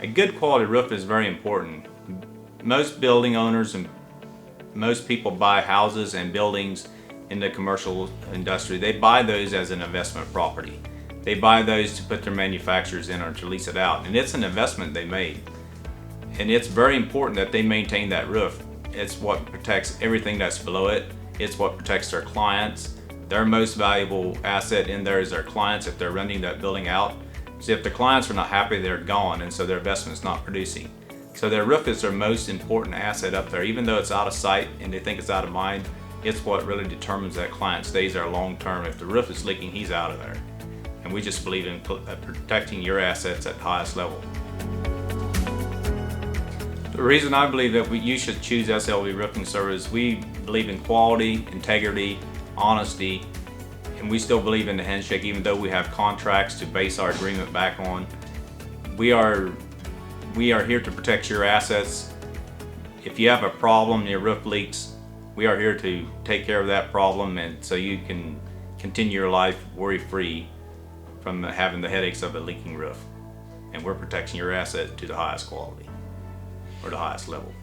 A good quality roof is very important. Most building owners and most people buy houses and buildings in the commercial industry. They buy those as an investment property. They buy those to put their manufacturers in or to lease it out, and it's an investment they made. And it's very important that they maintain that roof. It's what protects everything that's below it. It's what protects their clients. Their most valuable asset in there is their clients if they're renting that building out. So if the clients are not happy, they're gone, and so their investment's not producing. So their roof is their most important asset up there. Even though it's out of sight and they think it's out of mind, it's what really determines that client stays there long term. If the roof is leaking, he's out of there. And we just believe in protecting your assets at the highest level. The reason I believe that you should choose SLV Roofing Service, we believe in quality, integrity, honesty, and we still believe in the handshake even though we have contracts to base our agreement back on. We are here to protect your assets. If you have a problem, your roof leaks, we are here to take care of that problem, and so you can continue your life worry-free from having the headaches of a leaking roof. And we're protecting your asset to the highest quality or the highest level.